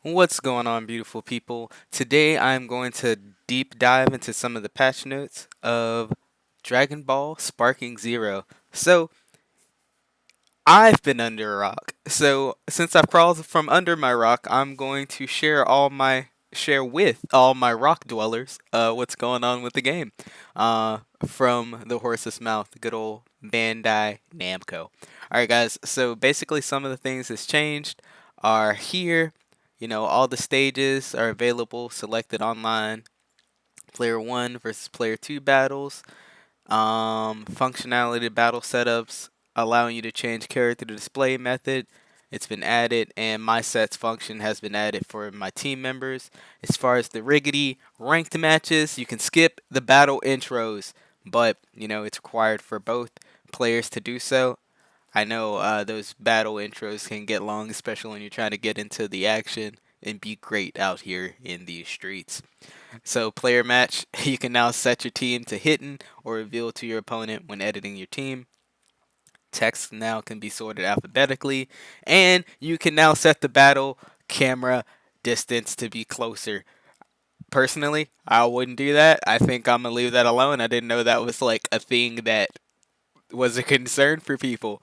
What's going on, beautiful people? Today I'm going to deep dive into some of the patch notes of Dragon Ball Sparking Zero. So, I've been under a rock. So, since I've crawled from under my rock, I'm going to share with all my rock dwellers what's going on with the game from the horse's mouth, good old Bandai Namco. Alright, guys, so basically, some of the things that's changed are here. All the stages are available, selected online. Player 1 versus Player 2 battles. Functionality battle setups, allowing you to change character to display method. It's been added, and my sets function has been added for my team members. As far as the riggedy ranked matches, you can skip the battle intros, but it's required for both players to do so. I know those battle intros can get long, especially when you're trying to get into the action and be great out here in these streets. So, player match, you can now set your team to hidden or reveal to your opponent when editing your team. Text now can be sorted alphabetically, and you can now set the battle camera distance to be closer. Personally, I wouldn't do that. I think I'm gonna leave that alone. I didn't know that was like a thing that was a concern for people.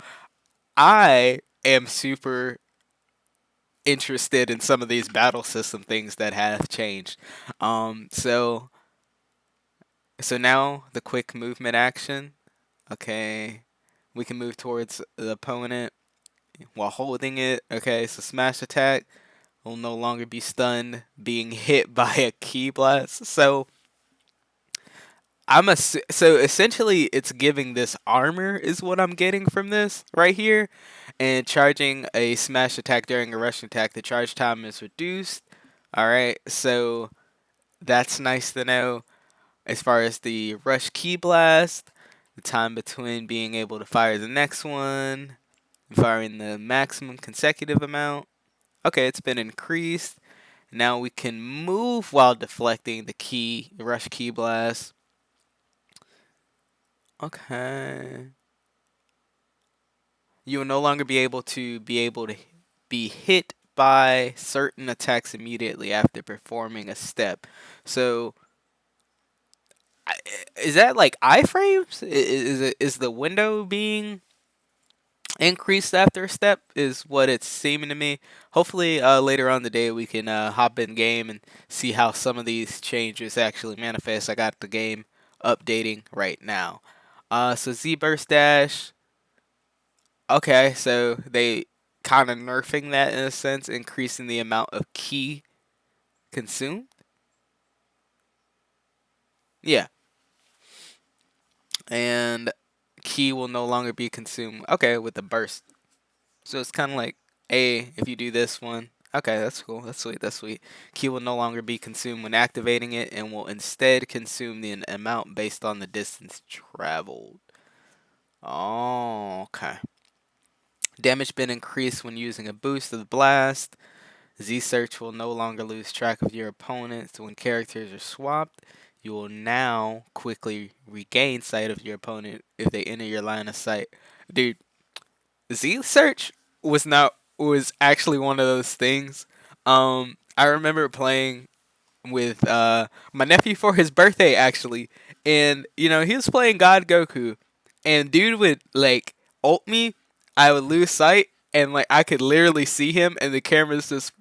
I am super interested in some of these battle system things that have changed. So now the quick movement action. Okay, we can move towards the opponent while holding it. Okay, so smash attack will no longer be stunned being hit by a key blast. So essentially it's giving this armor is what I'm getting from this right here, and charging a smash attack during a rush attack. The charge time is reduced. All right, so that's nice to know. As far as the rush key blast, the time between being able to fire the next one, firing the maximum consecutive amount. Okay, it's been increased. Now we can move while deflecting the rush key blast. Okay. You will no longer be able to be hit by certain attacks immediately after performing a step. So is that like iframes? Is the window being increased after a step? Is what it's seeming to me. Hopefully, later on the day we can hop in game and see how some of these changes actually manifest. I got the game updating right now. So Z burst dash. Okay, so they kind of nerfing that in a sense, increasing the amount of key consumed. Yeah, and key will no longer be consumed. Okay, with the burst. So it's kind of like, if you do this one, okay, that's cool. That's sweet. That's sweet. Key will no longer be consumed when activating it and will instead consume the amount based on the distance traveled. Oh, okay. Damage been increased when using a boost of the blast. Z search will no longer lose track of your opponents when characters are swapped. You will now quickly regain sight of your opponent if they enter your line of sight. Dude, Z search was actually one of those things. I remember playing with my nephew for his birthday actually, and he was playing God Goku, and dude would like ult me. I would lose sight, and like I could literally see him, and the camera's just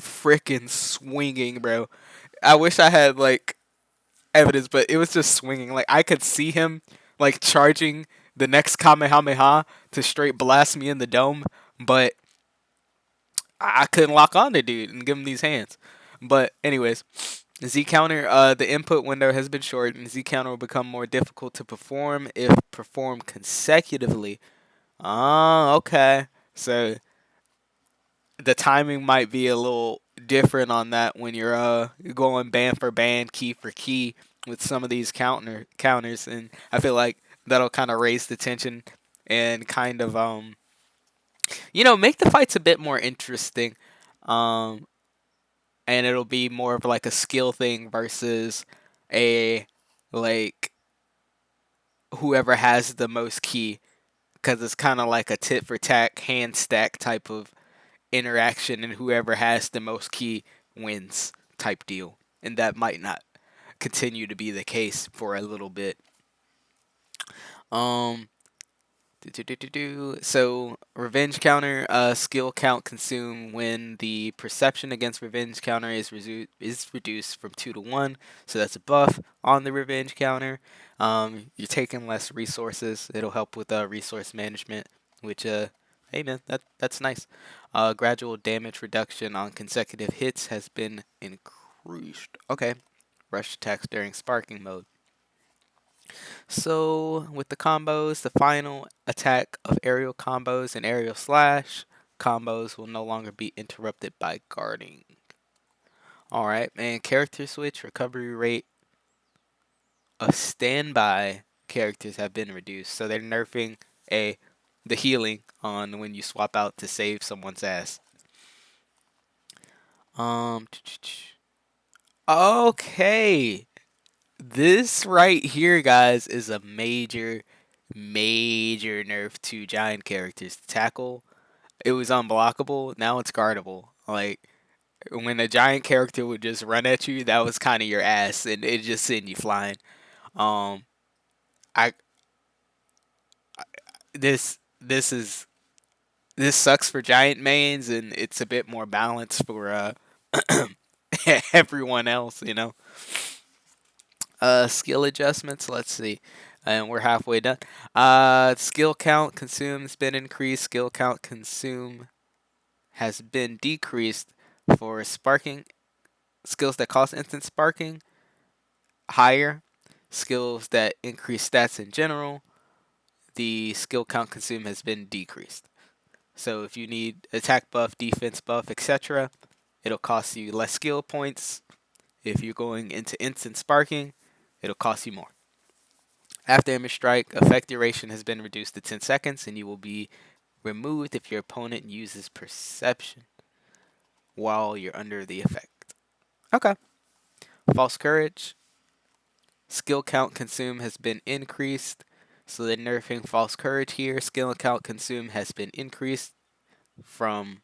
freaking swinging, bro. I wish I had like evidence, but it was just swinging. Like I could see him like charging the next Kamehameha to straight blast me in the dome, but I couldn't lock on to dude and give him these hands. But anyways, Z counter, the input window has been shortened. Z counter will become more difficult to perform if performed consecutively. Oh, okay. So the timing might be a little different on that when you're going band for band, key for key with some of these counters, and I feel like that'll kind of raise the tension and kind of make the fights a bit more interesting. Um, and it'll be more of like a skill thing versus a like whoever has the most key, because it's kind of like a tit for tat hand stack type of interaction, and whoever has the most ki wins type deal. And that might not continue to be the case for a little bit. Um, So revenge counter, skill count consume when the perception against revenge counter is reduced from 2 to 1. So that's a buff on the revenge counter. You're taking less resources. It'll help with resource management, which hey man, that's nice. Gradual damage reduction on consecutive hits has been increased. Okay, rush attacks during sparking mode. So with the combos, the final attack of aerial combos and aerial slash combos will no longer be interrupted by guarding. Alright, and character switch recovery rate of standby characters have been reduced. So they're nerfing the healing on when you swap out to save someone's ass. Okay. This right here, guys, is a major nerf to giant characters. Tackle, it was unblockable. Now it's guardable. Like when a giant character would just run at you, that was kind of your ass, and it just send you flying. Um, I this is this sucks for giant mains, and it's a bit more balanced for everyone else. Skill adjustments. Let's see. And we're halfway done. Skill count consume has been increased. Skill count consume has been decreased for sparking skills that cost instant sparking. Higher skills that increase stats in general. The skill count consume has been decreased. So if you need attack buff, defense buff, etc., it'll cost you less skill points. If you're going into instant sparking, it'll cost you more. After image strike, effect duration has been reduced to 10 seconds, and you will be removed if your opponent uses perception while you're under the effect. Okay. False courage. Skill count consume has been increased. So they're nerfing false courage here. Skill count consume has been increased from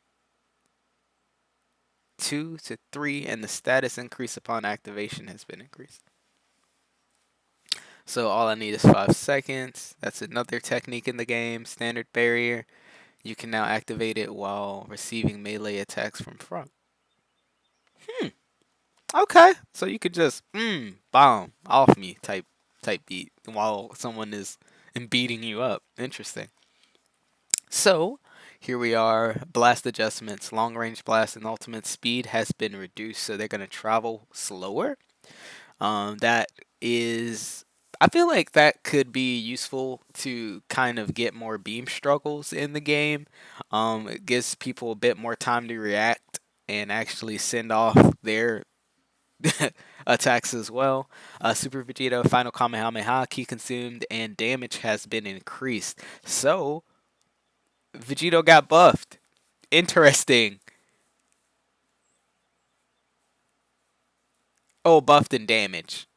2 to 3, and the status increase upon activation has been increased. So all I need is 5 seconds. That's another technique in the game. Standard barrier. You can now activate it while receiving melee attacks from front. Okay. So you could just bomb off me type beat while someone is beating you up. Interesting. So here we are. Blast adjustments. Long range blast and ultimate speed has been reduced, so they're gonna travel slower. That is, I feel like that could be useful to kind of get more beam struggles in the game. It gives people a bit more time to react and actually send off their attacks as well. Super Vegeta Final Kamehameha ki consumed and damage has been increased. So Vegito got buffed. Interesting. Oh, buffed in damage.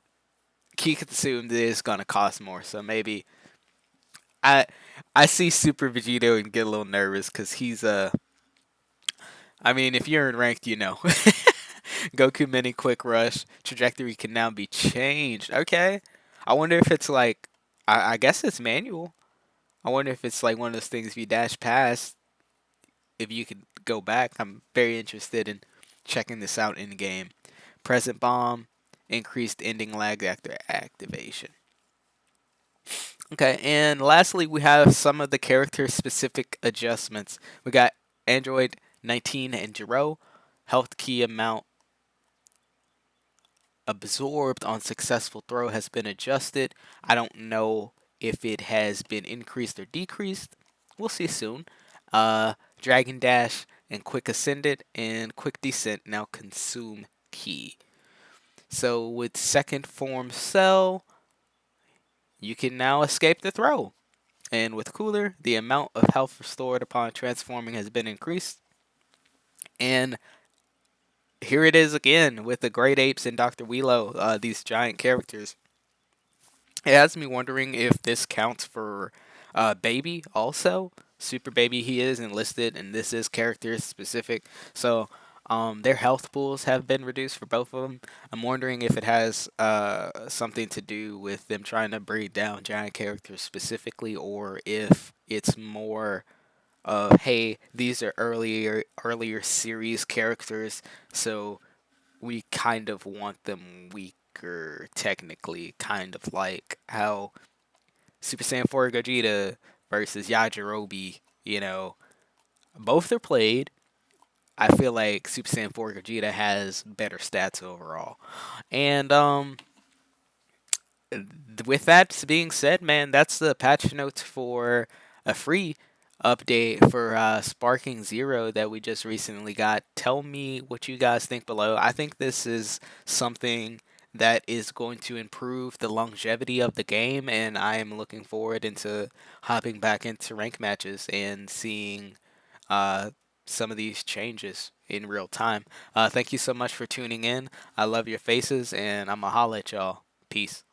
Ki consumed is gonna cost more, so maybe I I see Super Vegito and get a little nervous because he's I mean, if you're in ranked, you know. Goku Mini Quick Rush trajectory can now be changed. Okay. I wonder if it's like, I guess it's manual. I wonder if it's like one of those things if you dash past, if you could go back. I'm very interested in checking this out in game. Present Bomb, increased ending lag after activation. Okay, and lastly, we have some of the character specific adjustments. We got Android 19 and Jiro. Health key amount absorbed on successful throw has been adjusted. I don't know if it has been increased or decreased. We'll see soon. Dragon Dash and Quick Ascended and Quick Descent now consume key. So with second form Cell, you can now escape the throw. And with Cooler, the amount of health restored upon transforming has been increased. And here it is again with the Great Apes and Dr. Wheelo, these giant characters. It has me wondering if this counts for Baby also, super baby he is enlisted, and this is character specific. So their health pools have been reduced for both of them. I'm wondering if it has something to do with them trying to breed down giant characters specifically, or if it's more of, hey, these are earlier series characters, so we kind of want them weaker technically, kind of like how Super Saiyan 4 Gogeta versus Yajirobe, both are played. I feel like Super Saiyan 4 Gogeta has better stats overall. And with that being said, man, that's the patch notes for a free update for Sparking Zero that we just recently got. Tell me what you guys think below. I think this is something that is going to improve the longevity of the game, and I am looking forward into hopping back into rank matches and seeing uh, some of these changes in real time. Thank you so much for tuning in. I love your faces, and I'm going to holla at y'all. Peace.